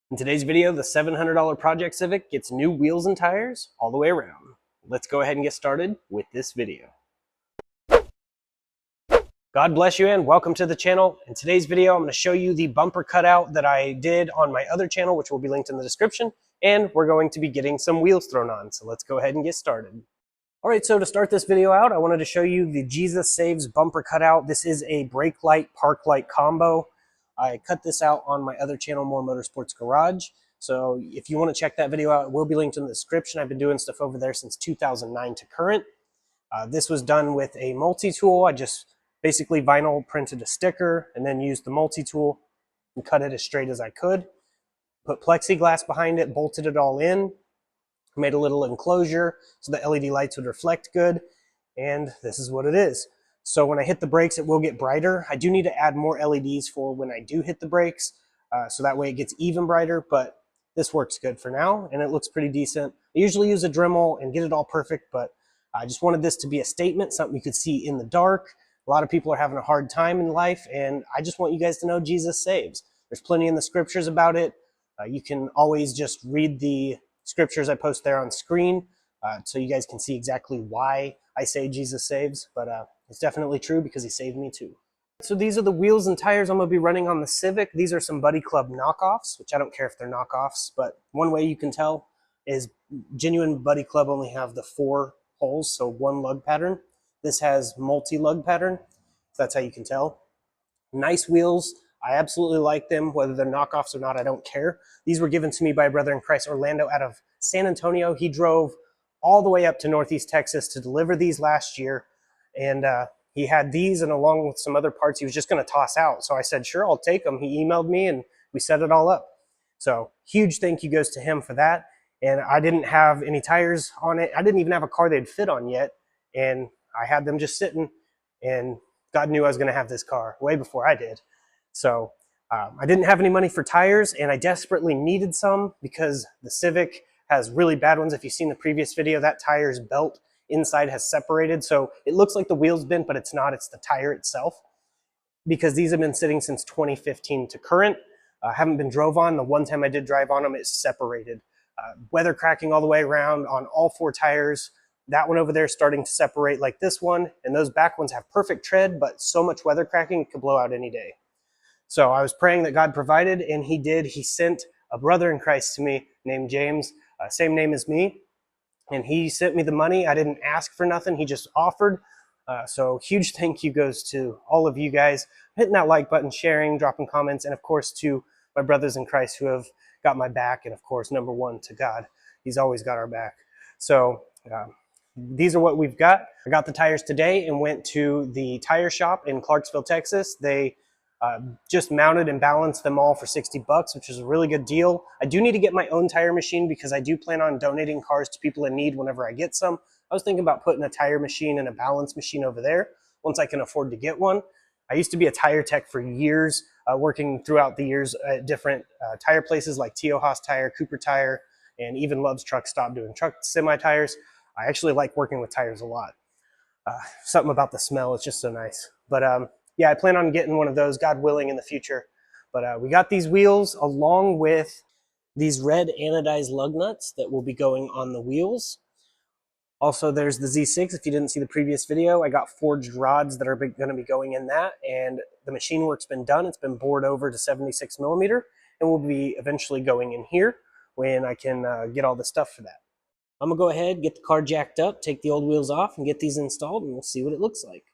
In today's video, the $700 Project Civic gets new wheels and tires all the way around. Let's go ahead and get started with this video. God bless you and welcome to the channel. In today's video, I'm going to show you the bumper cutout that I did on my other channel, which will be linked in the description, and we're going to be getting some wheels thrown on. So let's go ahead and get started. All right, so to start this video out, I wanted to show you the Jesus Saves bumper cutout. This is a brake light, park light combo. I cut this out on my other channel, More Motorsports Garage. So if you want to check that video out, it will be linked in the description. I've been doing stuff over there since 2009 to current. This was done with a multi-tool. I just basically vinyl printed a sticker and then used the multi-tool and cut it as straight as I could. Put plexiglass behind it, bolted it all in, made a little enclosure so the LED lights would reflect good, and this is what it is. So when I hit the brakes, it will get brighter. I do need to add more LEDs for when I do hit the brakes, so that way it gets even brighter, but this works good for now, and it looks pretty decent. I usually use a Dremel and get it all perfect, but I just wanted this to be a statement, something you could see in the dark. A lot of people are having a hard time in life, and I just want you guys to know Jesus saves. There's plenty in the scriptures about it. You can always just read the scriptures I post there on screen, so you guys can see exactly why I say Jesus saves, but it's definitely true because he saved me too. So these are the wheels and tires I'm going to be running on the Civic. These are some Buddy Club knockoffs, which I don't care if they're knockoffs, but one way you can tell is genuine Buddy Club only have the 4 holes, so 1 lug pattern. This has multi-lug pattern, so that's how you can tell. Nice wheels. I absolutely like them, whether they're knockoffs or not, I don't care. These were given to me by a brother in Christ, Orlando, out of San Antonio. He drove all the way up to Northeast Texas to deliver these last year. And he had these, and along with some other parts he was just going to toss out. So I said, sure, I'll take them. He emailed me and we set it all up. So huge thank you goes to him for that. And I didn't have any tires on it. I didn't even have a car they'd fit on yet. And I had them just sitting, and God knew I was going to have this car way before I did. So I didn't have any money for tires, and I desperately needed some because the Civic has really bad ones. If you've seen the previous video, that tire's belt inside has separated, so it looks like the wheel's bent, but it's not. It's the tire itself, because these have been sitting since 2015 to current. Haven't been drove on. The one time I did drive on them, it's separated. Weather cracking all the way around on all 4 tires. That one over there is starting to separate like this one, and those back ones have perfect tread, but so much weather cracking it could blow out any day. So I was praying that God provided, and he did. He sent a brother in Christ to me named James, same name as me. And he sent me the money. I didn't ask for nothing. He just offered. So huge thank you goes to all of you guys hitting that like button, sharing, dropping comments, and of course to my brothers in Christ who have got my back. And of course, number 1 to God. He's always got our back. So these are what we've got. I got the tires today and went to the tire shop in Clarksville, Texas. They just mounted and balanced them all for $60, which is a really good deal. I do need to get my own tire machine because I do plan on donating cars to people in need whenever I get some. I was thinking about putting a tire machine and a balance machine over there once I can afford to get one. I used to be a tire tech for years, working throughout the years at different tire places like T.O. Haas Tire, Cooper Tire, and even Love's Truck Stop doing truck semi-tires. I actually like working with tires a lot. Something about the smell, it's just so nice. But yeah, I plan on getting one of those, God willing, in the future. But we got these wheels along with these red anodized lug nuts that will be going on the wheels. Also, there's the Z6. If you didn't see the previous video, I got forged rods that are going to be going in that. And the machine work's been done. It's been bored over to 76 millimeter and will be eventually going in here when I can get all the stuff for that. I'm going to go ahead, get the car jacked up, take the old wheels off, and get these installed, and we'll see what it looks like.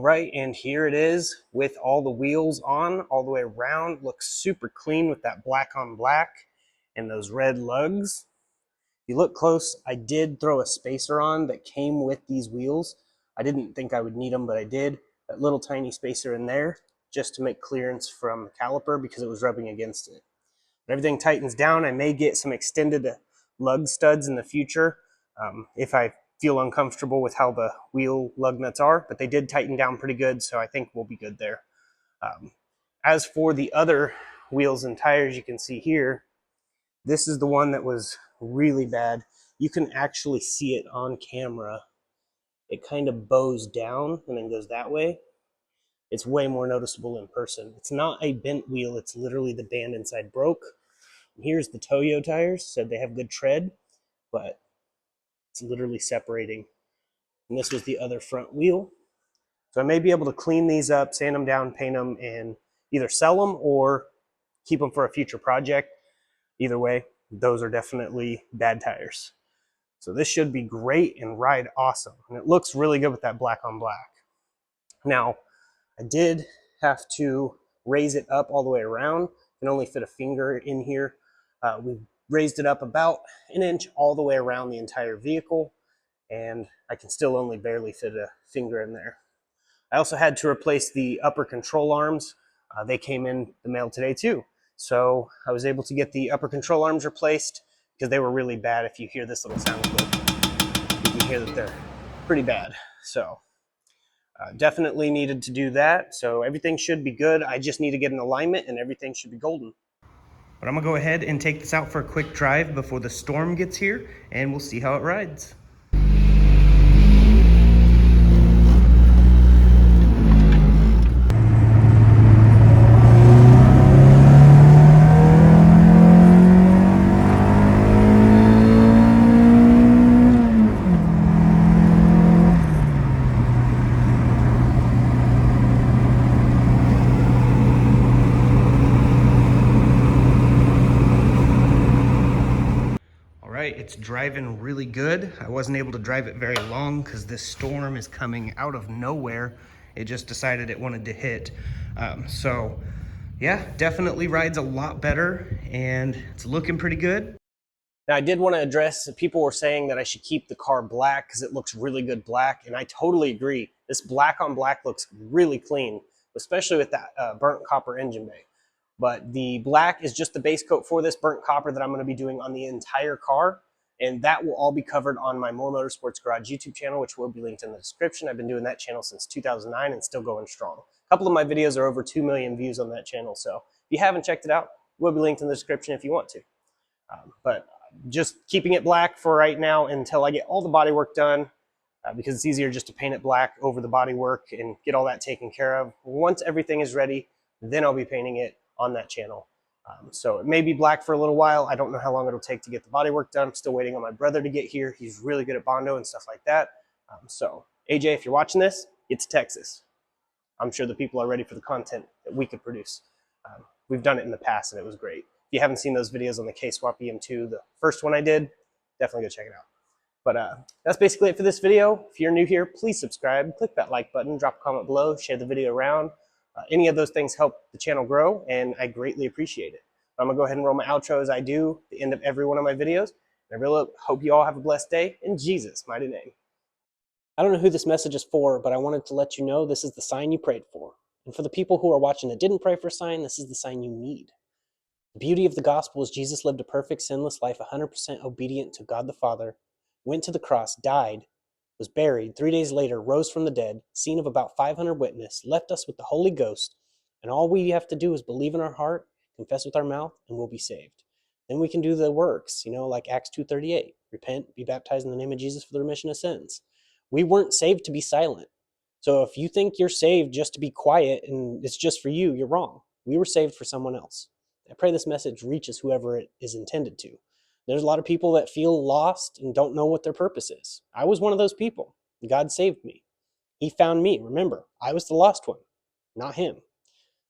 right, and here it is with all the wheels on all the way around. Looks super clean with that black on black and those red lugs. If you look close, I did throw a spacer on that came with these wheels. I didn't think I would need them, but I did. That little tiny spacer in there just to make clearance from the caliper because it was rubbing against it. But everything tightens down. I may get some extended lug studs in the future if I feel uncomfortable with how the wheel lug nuts are, but they did tighten down pretty good, so I think we'll be good there. As for the other wheels and tires, you can see here, this is the one that was really bad. You can actually see it on camera. It kind of bows down and then goes that way. It's way more noticeable in person. It's not a bent wheel, it's literally the band inside broke. And here's the Toyo tires, said they have good tread, but it's literally separating. And this was the other front wheel. So I may be able to clean these up, sand them down, paint them, and either sell them or keep them for a future project. Either way, those are definitely bad tires. So this should be great and ride awesome. And it looks really good with that black on black. Now, I did have to raise it up all the way around. I can only fit a finger in here. We raised it up about an inch all the way around the entire vehicle, and I can still only barely fit a finger in there. I also had to replace the upper control arms. They came in the mail today too. So I was able to get the upper control arms replaced because they were really bad. If you hear this little sound clip, you can hear that they're pretty bad. So definitely needed to do that. So everything should be good. I just need to get an alignment and everything should be golden. But I'm gonna go ahead and take this out for a quick drive before the storm gets here, and we'll see how it rides. It's driving really good. I wasn't able to drive it very long because this storm is coming out of nowhere. It just decided it wanted to hit. So yeah, definitely rides a lot better and it's looking pretty good. Now I did want to address, people were saying that I should keep the car black because it looks really good black, and I totally agree. This black on black looks really clean, especially with that burnt copper engine bay. But the black is just the base coat for this burnt copper that I'm going to be doing on the entire car. And that will all be covered on my More Motorsports Garage YouTube channel, which will be linked in the description. I've been doing that channel since 2009 and still going strong. A couple of my videos are over 2 million views on that channel. So if you haven't checked it out, it will be linked in the description if you want to. But just keeping it black for right now until I get all the body work done, because it's easier just to paint it black over the body work and get all that taken care of. Once everything is ready, then I'll be painting it on that channel. So it may be black for a little while. I don't know how long it'll take to get the body work done. I'm still waiting on my brother to get here. He's really good at Bondo and stuff like that. So AJ, if you're watching this, get to Texas. I'm sure the people are ready for the content that we could produce. We've done it in the past and it was great. If you haven't seen those videos on the K-Swap EM2, the first one I did, definitely go check it out. But that's basically it for this video. If you're new here, please subscribe, click that like button, drop a comment below, share the video around. Any of those things help the channel grow, and I greatly appreciate it. I'm going to go ahead and roll my outro as I do at the end of every one of my videos. And I really hope you all have a blessed day in Jesus' mighty name. I don't know who this message is for, but I wanted to let you know this is the sign you prayed for. And for the people who are watching that didn't pray for a sign, this is the sign you need. The beauty of the gospel is Jesus lived a perfect, sinless life, 100% obedient to God the Father, went to the cross, died, was buried, 3 days later, rose from the dead, seen of about 500 witnesses, left us with the Holy Ghost, and all we have to do is believe in our heart, confess with our mouth, and we'll be saved. Then we can do the works, like Acts 2:38, repent, be baptized in the name of Jesus for the remission of sins. We weren't saved to be silent. So if you think you're saved just to be quiet and it's just for you, you're wrong. We were saved for someone else. I pray this message reaches whoever it is intended to. There's a lot of people that feel lost and don't know what their purpose is. I was one of those people. God saved me. He found me. Remember, I was the lost one, not him.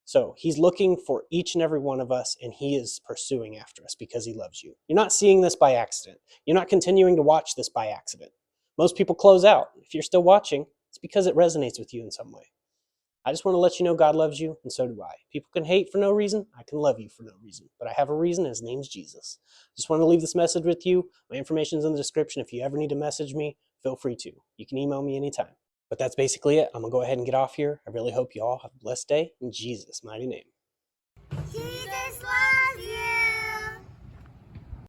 So he's looking for each and every one of us, and he is pursuing after us because he loves you. You're not seeing this by accident. You're not continuing to watch this by accident. Most people close out. If you're still watching, it's because it resonates with you in some way. I just want to let you know God loves you, and so do I. People can hate for no reason. I can love you for no reason. But I have a reason, and his name's Jesus. Just want to leave this message with you. My information's in the description. If you ever need to message me, feel free to. You can email me anytime. But that's basically it. I'm going to go ahead and get off here. I really hope you all have a blessed day in Jesus' mighty name. Jesus.